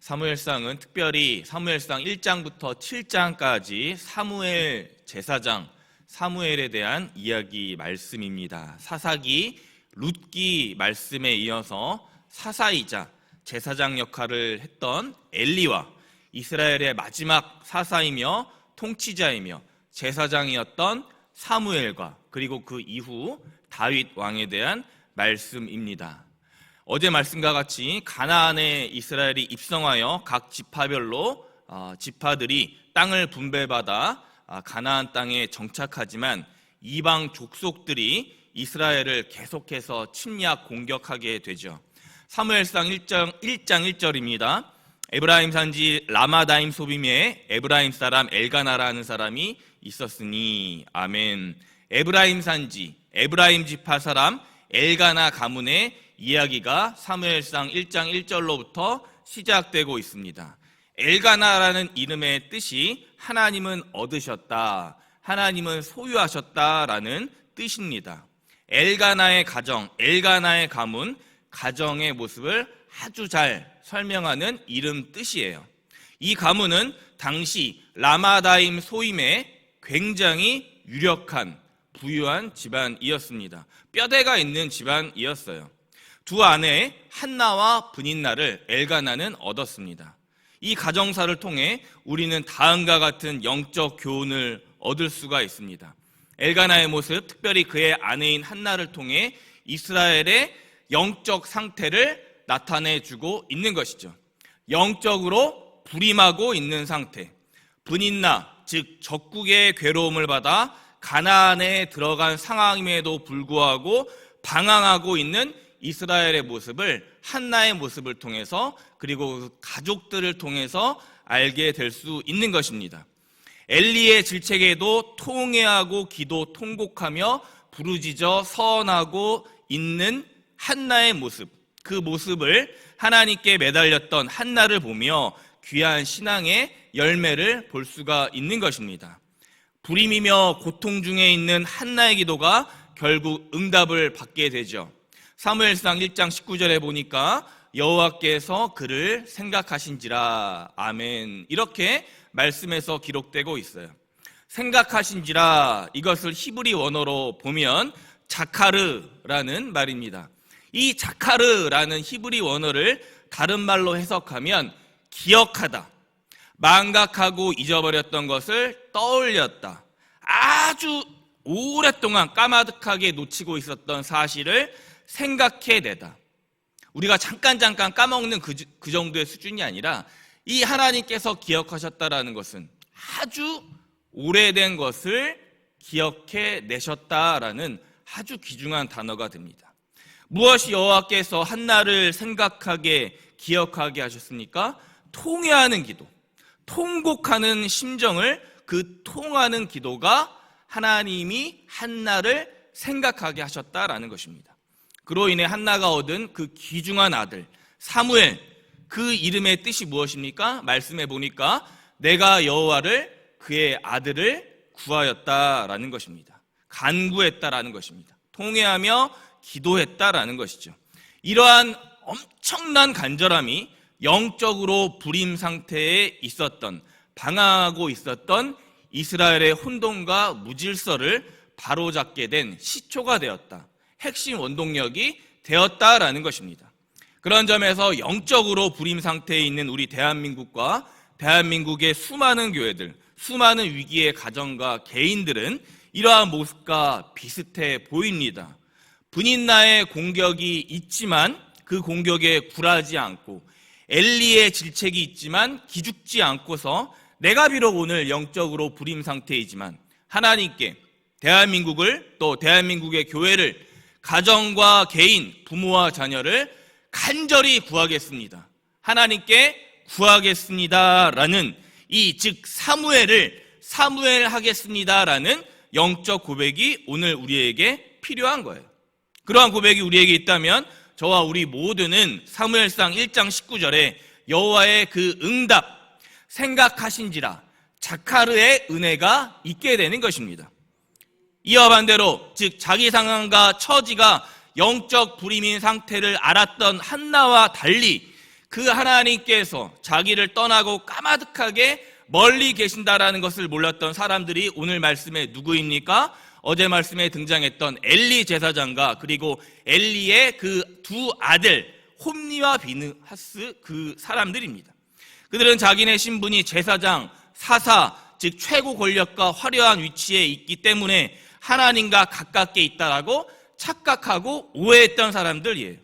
사무엘상은 특별히 사무엘상 1장부터 7장까지 사무엘 제사장 사무엘에 대한 이야기 말씀입니다. 사사기, 룻기 말씀에 이어서 사사이자 제사장 역할을 했던 엘리와 이스라엘의 마지막 사사이며 통치자이며 제사장이었던 사무엘과 그리고 그 이후 다윗 왕에 대한 말씀입니다. 어제 말씀과 같이 가나안에 이스라엘이 입성하여 각 지파별로 지파들이 땅을 분배받아 가나안 땅에 정착하지만 이방 족속들이 이스라엘을 계속해서 침략 공격하게 되죠. 사무엘상 1장 1절입니다. 에브라임 산지 라마다임 소빔에 에브라임 사람 엘가나라는 사람이 있었으니. 아멘. 에브라임 산지 에브라임 지파 사람 엘가나 가문의 이야기가 사무엘상 1장 1절로부터 시작되고 있습니다. 엘가나라는 이름의 뜻이 하나님은 얻으셨다, 하나님은 소유하셨다라는 뜻입니다. 엘가나의 가정, 엘가나의 가문, 가정의 모습을 아주 잘 설명하는 이름 뜻이에요. 이 가문은 당시 라마다임 소임에 굉장히 유력한 부유한 집안이었습니다. 뼈대가 있는 집안이었어요. 두 아내 한나와 브닌나를 엘가나는 얻었습니다. 이 가정사를 통해 우리는 다음과 같은 영적 교훈을 얻을 수가 있습니다. 엘가나의 모습, 특별히 그의 아내인 한나를 통해 이스라엘의 영적 상태를 나타내주고 있는 것이죠. 영적으로 불임하고 있는 상태. 브닌나, 즉 적국의 괴로움을 받아 가나안에 들어간 상황임에도 불구하고 방황하고 있는 이스라엘의 모습을 한나의 모습을 통해서 그리고 가족들을 통해서 알게 될 수 있는 것입니다. 엘리의 질책에도 통회하고 기도 통곡하며 부르짖어 서원하고 있는 한나의 모습, 그 모습을 하나님께 매달렸던 한나를 보며 귀한 신앙의 열매를 볼 수가 있는 것입니다. 불임이며 고통 중에 있는 한나의 기도가 결국 응답을 받게 되죠. 사무엘상 1장 19절에 보니까 여호와께서 그를 생각하신지라. 아멘. 이렇게 말씀에서 기록되고 있어요. 생각하신지라, 이것을 히브리 원어로 보면 자카르라는 말입니다. 이 자카르라는 히브리 원어를 다른 말로 해석하면 기억하다, 망각하고 잊어버렸던 것을 떠올렸다, 아주 오랫동안 까마득하게 놓치고 있었던 사실을 생각해내다. 우리가 잠깐 까먹는 그 정도의 수준이 아니라 이 하나님께서 기억하셨다라는 것은 아주 오래된 것을 기억해내셨다라는 아주 귀중한 단어가 됩니다. 무엇이 여호와께서 한나를 생각하게 기억하게 하셨습니까? 통회하는 기도, 통곡하는 심정을 그 통하는 기도가 하나님이 한나를 생각하게 하셨다라는 것입니다. 그로 인해 한나가 얻은 그 귀중한 아들 사무엘, 그 이름의 뜻이 무엇입니까? 말씀해 보니까 내가 여호와를 그의 아들을 구하였다라는 것입니다. 간구했다라는 것입니다. 통회하며 기도했다라는 것이죠. 이러한 엄청난 간절함이 영적으로 불임 상태에 있었던, 방황하고 있었던 이스라엘의 혼돈과 무질서를 바로잡게 된 시초가 되었다, 핵심 원동력이 되었다라는 것입니다. 그런 점에서 영적으로 불임 상태에 있는 우리 대한민국과 대한민국의 수많은 교회들, 수많은 위기의 가정과 개인들은 이러한 모습과 비슷해 보입니다. 브닌나의 공격이 있지만 그 공격에 굴하지 않고, 엘리의 질책이 있지만 기죽지 않고서 내가 비록 오늘 영적으로 불임 상태이지만 하나님께 대한민국을, 또 대한민국의 교회를, 가정과 개인, 부모와 자녀를 간절히 구하겠습니다, 하나님께 구하겠습니다라는 즉 사무엘을 사무엘하겠습니다라는 영적 고백이 오늘 우리에게 필요한 거예요. 그러한 고백이 우리에게 있다면 저와 우리 모두는 사무엘상 1장 19절에 여호와의 그 응답, 생각하신지라, 자카르의 은혜가 있게 되는 것입니다. 이와 반대로 즉 자기 상황과 처지가 영적 불임인 상태를 알았던 한나와 달리 그 하나님께서 자기를 떠나고 까마득하게 멀리 계신다라는 것을 몰랐던 사람들이 오늘 말씀에 누구입니까? 어제 말씀에 등장했던 엘리 제사장과 그리고 엘리의 그 두 아들 홈니와 비느하스 그 사람들입니다. 그들은 자기네 신분이 제사장, 사사, 즉 최고 권력과 화려한 위치에 있기 때문에 하나님과 가깝게 있다라고 착각하고 오해했던 사람들이에요.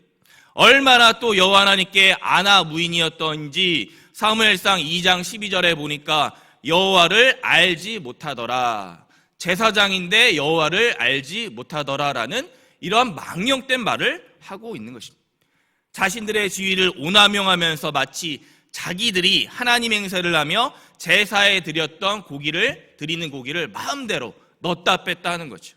얼마나 또 여호와 하나님께 아나무인이었던지 사무엘상 2장 12절에 보니까 여호와를 알지 못하더라. 제사장인데 여호와를 알지 못하더라라는 이러한 망령된 말을 하고 있는 것입니다. 자신들의 지위를 오남용하면서 마치 자기들이 하나님 행세를 하며 제사에 드렸던 드리는 고기를 마음대로 넣었다 뺐다 하는 거죠.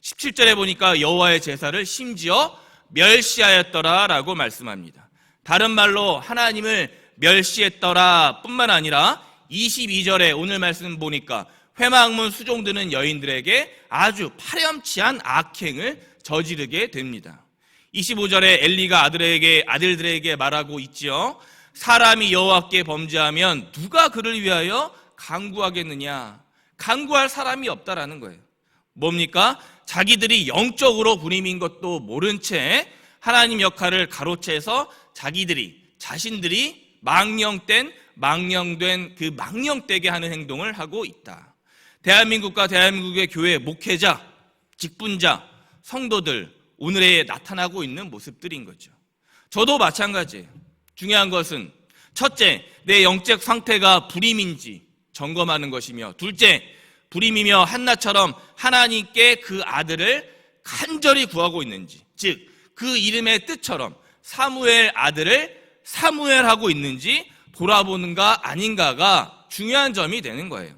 17절에 보니까 여호와의 제사를 심지어 멸시하였더라라고 말씀합니다. 다른 말로 하나님을 멸시했더라 뿐만 아니라 22절에 오늘 말씀 보니까 회막문 수종드는 여인들에게 아주 파렴치한 악행을 저지르게 됩니다. 25절에 엘리가 아들들에게 말하고 있지요. 사람이 여호와께 범죄하면 누가 그를 위하여 간구하겠느냐. 간구할 사람이 없다라는 거예요. 뭡니까? 자기들이 영적으로 불임인 것도 모른 채 하나님 역할을 가로채서 자신들이 망령된 그 망령되게 하는 행동을 하고 있다. 대한민국과 대한민국의 교회 목회자, 직분자, 성도들 오늘에 나타나고 있는 모습들인 거죠. 저도 마찬가지예요. 중요한 것은 첫째, 내 영적 상태가 불임인지 점검하는 것이며, 둘째, 불임이며 한나처럼 하나님께 그 아들을 간절히 구하고 있는지, 즉 그 이름의 뜻처럼 사무엘 아들을 사무엘하고 있는지 돌아보는가 아닌가가 중요한 점이 되는 거예요.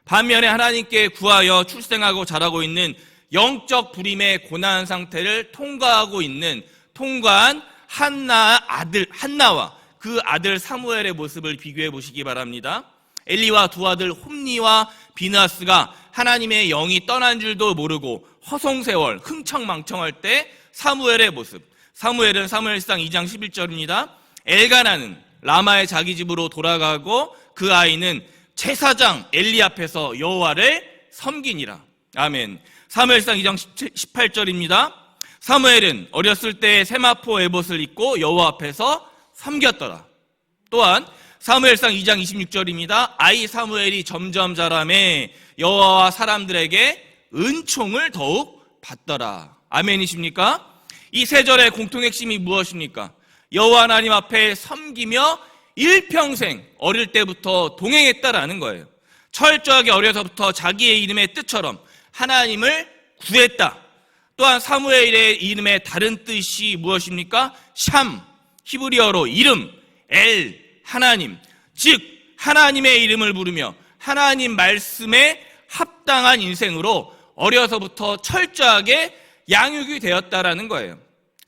반면에 하나님께 구하여 출생하고 자라고 있는 영적 불임의 고난 상태를 통과한 한나와 그 아들 사무엘의 모습을 비교해 보시기 바랍니다. 엘리와 두 아들 홈니와 비느하스가 하나님의 영이 떠난 줄도 모르고 허송세월 흥청망청할 때 사무엘의 모습, 사무엘은 사무엘상 2장 11절입니다. 엘가나는 라마의 자기 집으로 돌아가고 그 아이는 제사장 엘리 앞에서 여호와를 섬기니라. 아멘. 사무엘상 2장 18절입니다. 사무엘은 어렸을 때 세마포 에봇을 입고 여호와 앞에서 섬겼더라. 또한 사무엘상 2장 26절입니다. 아이 사무엘이 점점 자라매 여호와와 사람들에게 은총을 더욱 받더라. 아멘이십니까? 이 세 절의 공통 핵심이 무엇입니까? 여호와 하나님 앞에 섬기며 일평생 어릴 때부터 동행했다라는 거예요. 철저하게 어려서부터 자기의 이름의 뜻처럼 하나님을 구했다. 또한 사무엘의 이름의 다른 뜻이 무엇입니까? 샴, 히브리어로 이름, 엘, 하나님, 즉 하나님의 이름을 부르며 하나님 말씀에 합당한 인생으로 어려서부터 철저하게 양육이 되었다라는 거예요.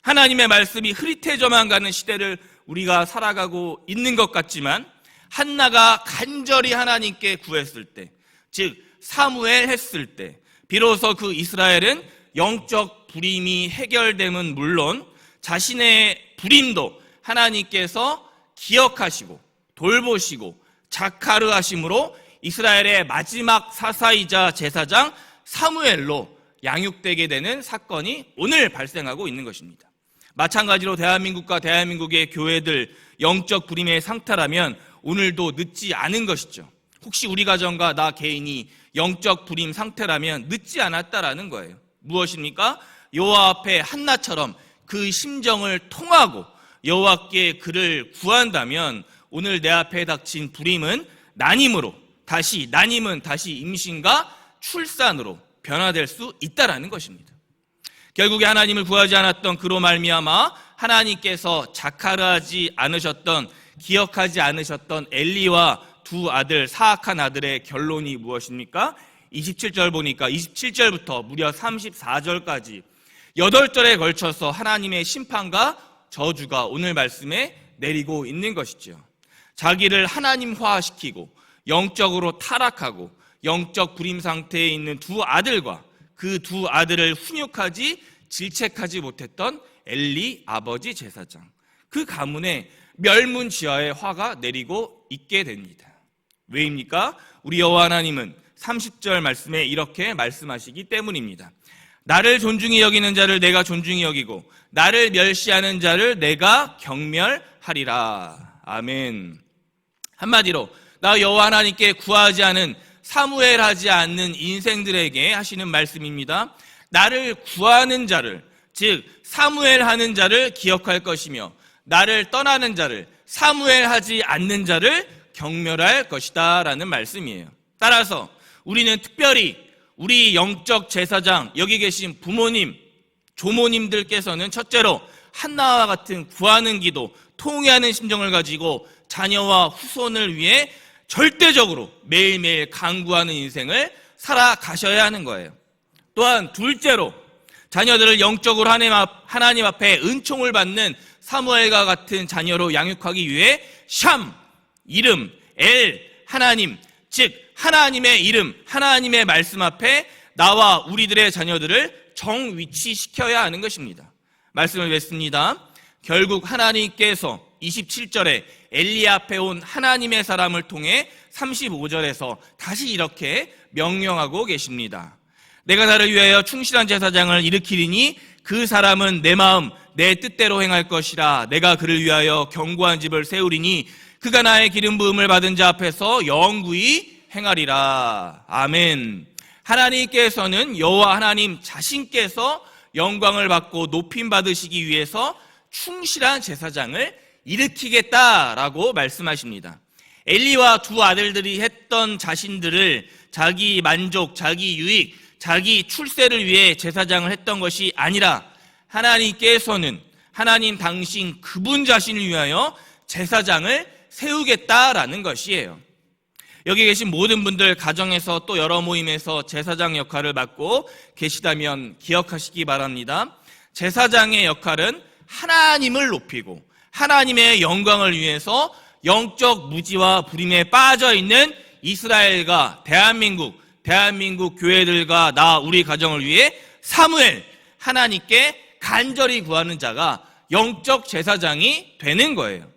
하나님의 말씀이 흐릿해져만 가는 시대를 우리가 살아가고 있는 것 같지만 한나가 간절히 하나님께 구했을 때, 즉 사무엘 했을 때 비로소 그 이스라엘은 영적 불임이 해결됨은 물론 자신의 불임도 하나님께서 기억하시고 돌보시고 자카르하심으로 이스라엘의 마지막 사사이자 제사장 사무엘로 양육되게 되는 사건이 오늘 발생하고 있는 것입니다. 마찬가지로 대한민국과 대한민국의 교회들 영적 불임의 상태라면 오늘도 늦지 않은 것이죠. 혹시 우리 가정과 나 개인이 영적 불임 상태라면 늦지 않았다라는 거예요. 무엇입니까? 여호와 앞에 한나처럼 그 심정을 통하고 여호와께 그를 구한다면 오늘 내 앞에 닥친 불임은 난임은 다시 임신과 출산으로 변화될 수 있다라는 것입니다. 결국에 하나님을 구하지 않았던 그로 말미암아 하나님께서 자카르하지 않으셨던, 기억하지 않으셨던 엘리와 두 아들, 사악한 아들의 결론이 무엇입니까? 27절 보니까 27절부터 무려 34절까지 8절에 걸쳐서 하나님의 심판과 저주가 오늘 말씀에 내리고 있는 것이죠. 자기를 하나님화시키고 영적으로 타락하고 영적 불임 상태에 있는 두 아들과 그 두 아들을 훈육하지 질책하지 못했던 엘리 아버지 제사장, 그 가문에 멸문지하의 화가 내리고 있게 됩니다. 왜입니까? 우리 여호와 하나님은 30절 말씀에 이렇게 말씀하시기 때문입니다. 나를 존중히 여기는 자를 내가 존중히 여기고 나를 멸시하는 자를 내가 경멸하리라. 아멘. 한마디로 나 여호와 하나님께 구하지 않은 사무엘하지 않는 인생들에게 하시는 말씀입니다. 나를 구하는 자를, 즉 사무엘하는 자를 기억할 것이며 나를 떠나는 자를, 사무엘하지 않는 자를 경멸할 것이다 라는 말씀이에요. 따라서 우리는 특별히 우리 영적 제사장, 여기 계신 부모님, 조모님들께서는 첫째로 한나와 같은 구하는 기도, 통회하는 심정을 가지고 자녀와 후손을 위해 절대적으로 매일매일 간구하는 인생을 살아가셔야 하는 거예요. 또한 둘째로 자녀들을 영적으로 하나님 앞에 은총을 받는 사무엘과 같은 자녀로 양육하기 위해 샴, 이름, 엘, 하나님, 즉 하나님의 이름, 하나님의 말씀 앞에 나와 우리들의 자녀들을 정위치시켜야 하는 것입니다. 말씀을 뵙습니다. 결국 하나님께서 27절에 엘리 앞에 온 하나님의 사람을 통해 35절에서 다시 이렇게 명령하고 계십니다. 내가 나를 위하여 충실한 제사장을 일으키리니 그 사람은 내 마음 내 뜻대로 행할 것이라. 내가 그를 위하여 견고한 집을 세우리니 그가 나의 기름 부음을 받은 자 앞에서 영구히 행하리라. 아멘. 하나님께서는 여호와 하나님 자신께서 영광을 받고 높임 받으시기 위해서 충실한 제사장을 일으키겠다라고 말씀하십니다. 엘리와 두 아들들이 했던 자신들을 자기 만족, 자기 유익, 자기 출세를 위해 제사장을 했던 것이 아니라 하나님께서는 하나님 당신 그분 자신을 위하여 제사장을 세우겠다라는 것이에요. 여기 계신 모든 분들 가정에서 또 여러 모임에서 제사장 역할을 맡고 계시다면 기억하시기 바랍니다. 제사장의 역할은 하나님을 높이고 하나님의 영광을 위해서 영적 무지와 불임에 빠져있는 이스라엘과 대한민국 교회들과 나 우리 가정을 위해 사무엘, 하나님께 간절히 구하는 자가 영적 제사장이 되는 거예요.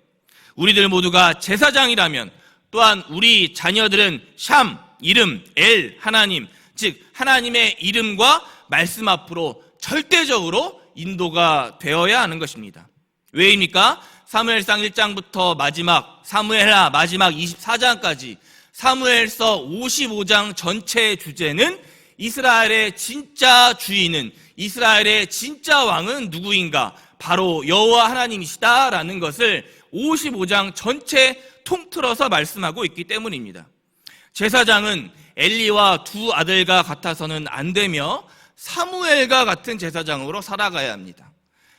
우리들 모두가 제사장이라면 또한 우리 자녀들은 샴, 이름, 엘, 하나님, 즉 하나님의 이름과 말씀 앞으로 절대적으로 인도가 되어야 하는 것입니다. 왜입니까? 사무엘상 1장부터 사무엘하 마지막 24장까지 사무엘서 55장 전체의 주제는 이스라엘의 진짜 주인은, 이스라엘의 진짜 왕은 누구인가? 바로 여호와 하나님이시다라는 것을 55장 전체 통틀어서 말씀하고 있기 때문입니다. 제사장은 엘리와 두 아들과 같아서는 안 되며 사무엘과 같은 제사장으로 살아가야 합니다.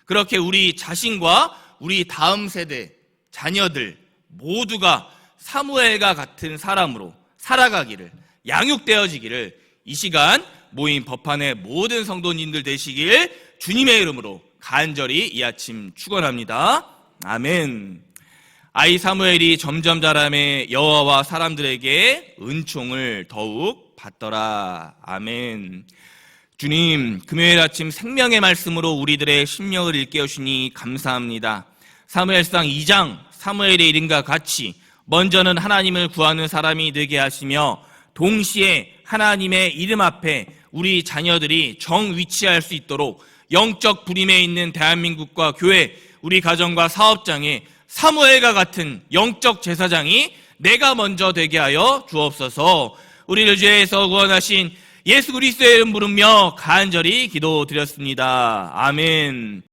그렇게 우리 자신과 우리 다음 세대 자녀들 모두가 사무엘과 같은 사람으로 살아가기를, 양육되어지기를 이 시간 모인 법한의 모든 성도님들 되시길 주님의 이름으로 간절히 이 아침 축원합니다. 아멘. 아이 사무엘이 점점 자라매 여호와와 사람들에게 은총을 더욱 받더라. 아멘. 주님, 금요일 아침 생명의 말씀으로 우리들의 심령을 일깨우시니 감사합니다. 사무엘상 2장 사무엘의 이름과 같이 먼저는 하나님을 구하는 사람이 되게 하시며 동시에 하나님의 이름 앞에 우리 자녀들이 정위치할 수 있도록 영적 불임에 있는 대한민국과 교회, 우리 가정과 사업장에 사무엘과 같은 영적 제사장이 내가 먼저 되게 하여 주옵소서. 우리를 죄에서 구원하신 예수 그리스도의 이름 부르며 간절히 기도드렸습니다. 아멘.